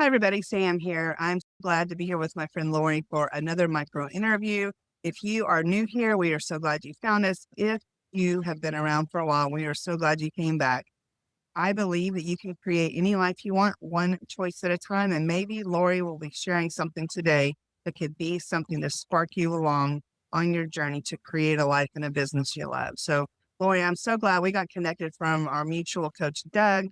Hi, everybody. Sam here. I'm glad to be here with my friend Lori for another micro interview. If you are new here, we are so glad you found us. If you have been around for a while, we are so glad you came back. I believe that you can create any life you want, one choice at a time. And maybe Lori will be sharing something today that could be something to spark you along on your journey to create a life and a business you love. So, Lori, I'm so glad we got connected from our mutual coach, Doug,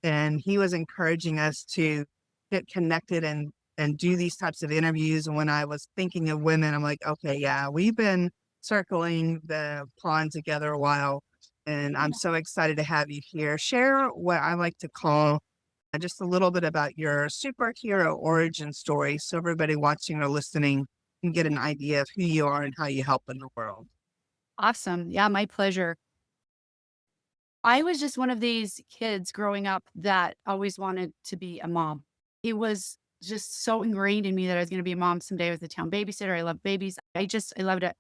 and he was encouraging us to get connected and do these types of interviews. And when I was thinking of women, I'm like, okay, yeah, we've been circling the pond together a while, and I'm so excited to have you here. Share what I like to call just a little bit about your superhero origin story so everybody watching or listening can get an idea of who you are and how you help in the world. Awesome. Yeah, my pleasure. I was just one of these kids growing up that always wanted to be a mom. It was just so ingrained in me that I was going to be a mom someday. I was a town babysitter. I love babies. I loved it.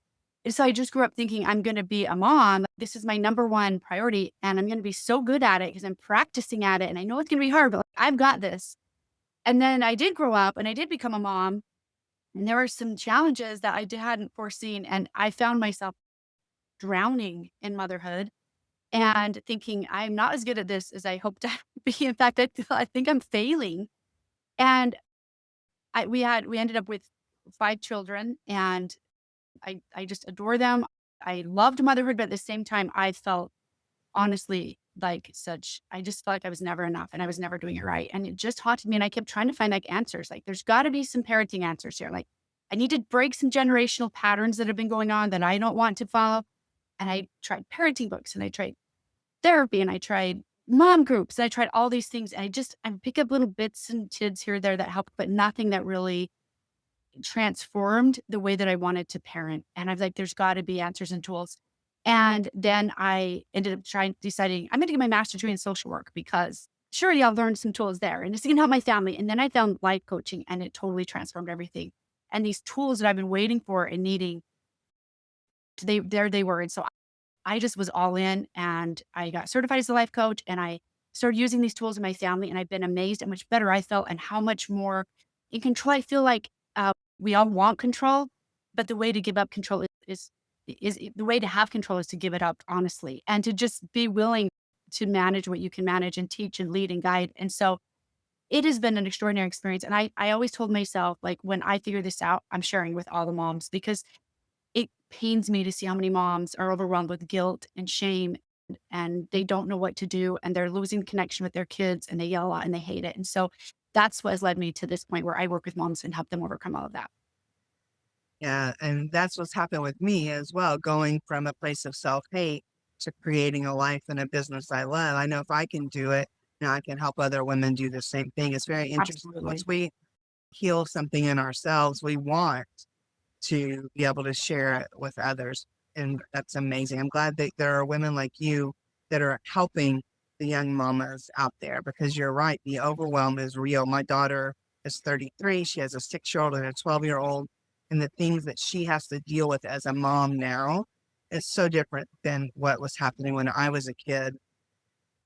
And so I just grew up thinking I'm going to be a mom. This is my number one priority. And I'm going to be so good at it because I'm practicing at it. And I know it's going to be hard, but like, I've got this. And then I did grow up and I did become a mom. And there were some challenges that hadn't foreseen. And I found myself drowning in motherhood and thinking, "I'm not as good at this as I hoped I would be." In fact, I think I'm failing. And we ended up with 5 children, and I just adore them. I loved motherhood, but at the same time, I felt honestly like I just felt like I was never enough and I was never doing it right. And it just haunted me. And I kept trying to find like answers. Like, there's got to be some parenting answers here. Like, I need to break some generational patterns that have been going on that I don't want to follow. And I tried parenting books and I tried therapy and I tried mom groups and I tried all these things. And I pick up little bits and tidbits here or there that helped, but nothing that really transformed the way that I wanted to parent. And I was like, there's got to be answers and tools. And then I ended up deciding I'm going to get my master's degree in social work because surely I'll learn some tools there and it's going to help my family. And then I found life coaching and it totally transformed everything. And these tools that I've been waiting for and needing, there they were. And so I just was all in and I got certified as a life coach and I started using these tools in my family and I've been amazed at how much better I felt and how much more in control I feel like. We all want control, but the way to give up control is the way to have control is to give it up honestly and to just be willing to manage what you can manage and teach and lead and guide. And so it has been an extraordinary experience. And I always told myself, like, when I figure this out, I'm sharing with all the moms because it pains me to see how many moms are overwhelmed with guilt and shame, and they don't know what to do, and they're losing connection with their kids, and they yell a lot, and they hate it, and so that's what has led me to this point where I work with moms and help them overcome all of that. Yeah, and that's what's happened with me as well, going from a place of self-hate to creating a life and a business I love. I know if I can do it, I can help other women do the same thing. It's very interesting. Once Absolutely. we heal something in ourselves, we want to be able to share it with others. And that's amazing. I'm glad that there are women like you that are helping the young mamas out there because you're right. The overwhelm is real. My daughter is 33. She has a 6-year-old and a 12-year-old. And the things that she has to deal with as a mom now is so different than what was happening when I was a kid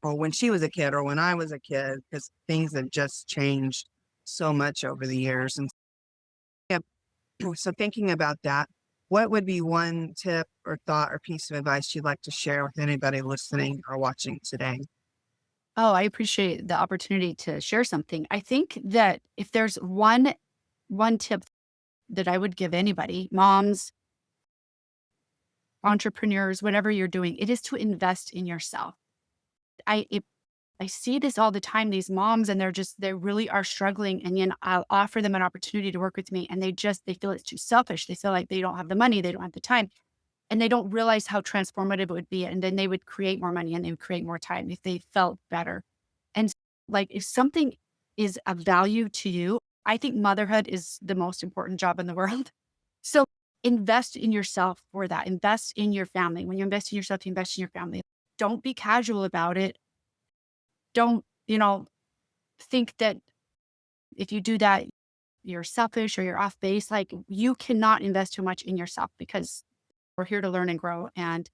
or when she was a kid or when I was a kid, because things have just changed so much over the years. And so thinking about that, what would be one tip or thought or piece of advice you'd like to share with anybody listening or watching today? Oh, I appreciate the opportunity to share something. I think that if there's one tip that I would give anybody, moms, entrepreneurs, whatever you're doing, it is to invest in yourself. I it I see this all the time, these moms, and they really are struggling. And then I'll offer them an opportunity to work with me. And they feel it's too selfish. They feel like they don't have the money, they don't have the time, and they don't realize how transformative it would be. And then they would create more money and they would create more time if they felt better. And like, if something is of value to you, I think motherhood is the most important job in the world. So invest in yourself for that. Invest in your family. When you invest in yourself, you invest in your family. Don't be casual about it. Don't, think that if you do that, you're selfish or you're off base. Like, you cannot invest too much in yourself because we're here to learn and grow and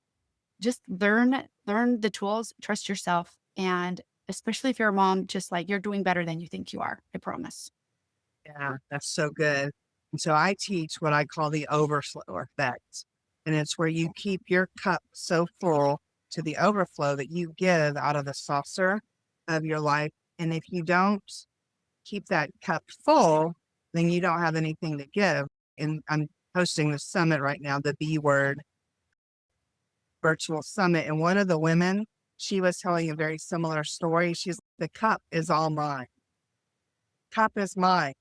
just learn the tools, trust yourself. And especially if you're a mom, just like, you're doing better than you think you are. I promise. Yeah, that's so good. And so I teach what I call the overflow effect. And it's where you keep your cup so full to the overflow that you give out of the saucer of your life. And if you don't keep that cup full, then you don't have anything to give. And I'm hosting the summit right now, the B word virtual summit. And one of the women, she was telling a very similar story. She's the cup is all mine. Cup is mine.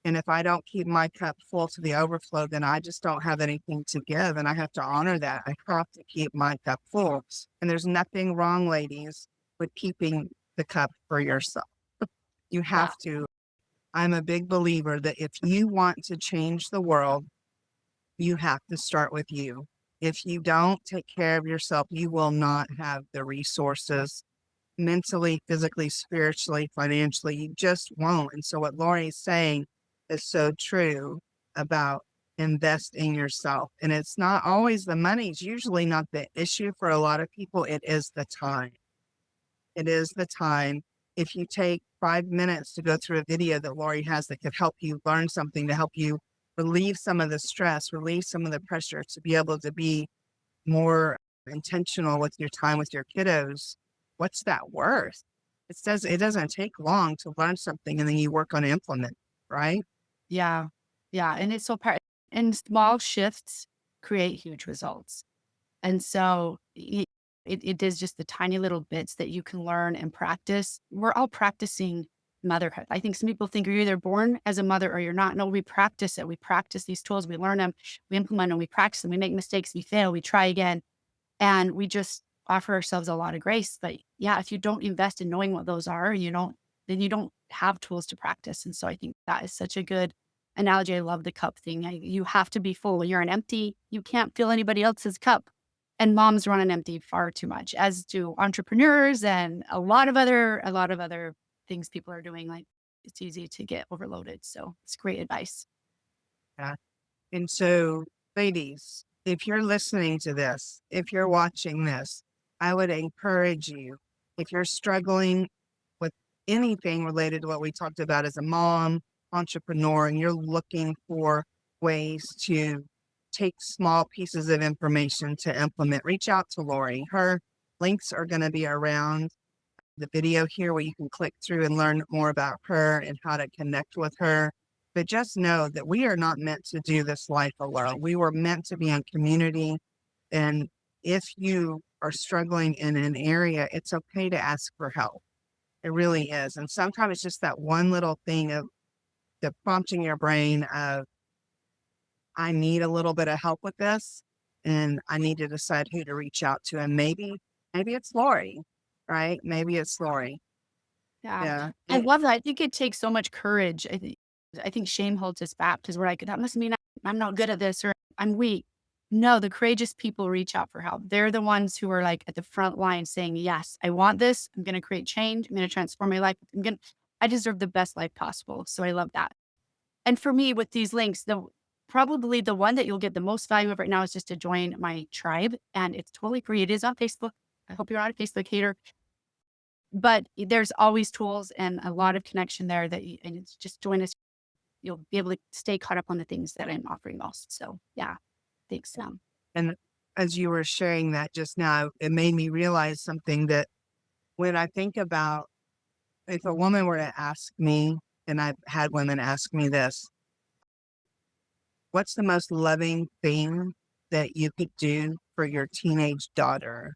And if I don't keep my cup full to the overflow, then I just don't have anything to give. And I have to honor that. I have to keep my cup full. And there's nothing wrong, ladies, with keeping the cup for yourself. You Yeah. have to. I'm a big believer that if you want to change the world, you have to start with you. If you don't take care of yourself, you will not have the resources mentally, physically, spiritually, financially. You just won't. And so what Lori's saying is so true about invest in yourself. And it's not always the money. It's usually not the issue for a lot of people. It is the time. It is the time. If you take 5 minutes to go through a video that Lori has that could help you learn something, to help you relieve some of the stress, relieve some of the pressure, to be able to be more intentional with your time with your kiddos, what's that worth? It says it doesn't take long to learn something and then you work on implement, right? Yeah. Yeah. And it's so and small shifts create huge results. And so it is just the tiny little bits that you can learn and practice. We're all practicing motherhood. I think some people think you're either born as a mother or you're not. No, we practice it. We practice these tools. We learn them. We implement them. We practice them. We make mistakes. We fail. We try again. And we just offer ourselves a lot of grace. But yeah, if you don't invest in knowing what those are, then you don't have tools to practice. And so I think that is such a good analogy. I love the cup thing. You have to be full. You're an empty, you can't fill anybody else's cup. And moms run on empty far too much, as do entrepreneurs and a lot of other things people are doing. Like it's easy to get overloaded. So it's great advice. Yeah. And so, ladies, if you're listening to this, if you're watching this, I would encourage you, if you're struggling with anything related to what we talked about as a mom, entrepreneur, and you're looking for ways to take small pieces of information to implement, reach out to Lori. Her links are going to be around the video here where you can click through and learn more about her and how to connect with her. But just know that we are not meant to do this life alone. We were meant to be in community. And if you are struggling in an area, it's okay to ask for help. It really is. And sometimes it's just that one little thing of the prompting your brain of, I need a little bit of help with this and I need to decide who to reach out to. And maybe it's Lori, right? Maybe it's Lori. Yeah. Yeah. I love that. I think it takes so much courage. I think shame holds us back because we're like, that must mean I'm not good at this or I'm weak. No, the courageous people reach out for help. They're the ones who are like at the front line saying, yes, I want this. I'm going to create change. I'm going to transform my life. I deserve the best life possible. So I love that. And for me, with these links, probably the one that you'll get the most value of right now is just to join my tribe. And it's totally free. It is on Facebook. I hope you're not a Facebook hater. But there's always tools and a lot of connection there and it's just join us. You'll be able to stay caught up on the things that I'm offering most. So yeah, thanks. And as you were sharing that just now, it made me realize something that when I think about if a woman were to ask me, and I've had women ask me this, what's the most loving thing that you could do for your teenage daughter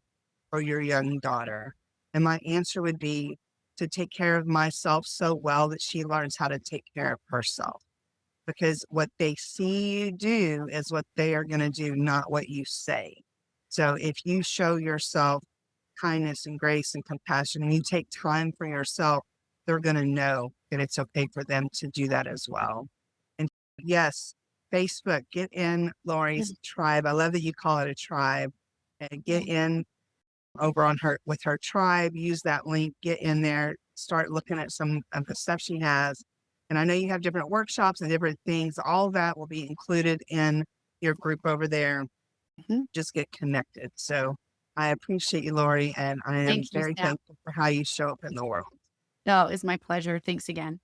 or your young daughter? And my answer would be to take care of myself so well that she learns how to take care of herself. Because what they see you do is what they are going to do, not what you say. So if you show yourself kindness and grace and compassion and you take time for yourself, they're going to know that it's okay for them to do that as well. And yes, Facebook, get in Lori's tribe. I love that you call it a tribe. And get in over on her with her tribe, use that link, get in there, start looking at some of the stuff she has. And I know you have different workshops and different things. All that will be included in your group over there. Mhm. Just get connected. So I appreciate you, Lori, and I am Thank you, very Sam. thankful for how you show up in the world. No, it's my pleasure. Thanks again.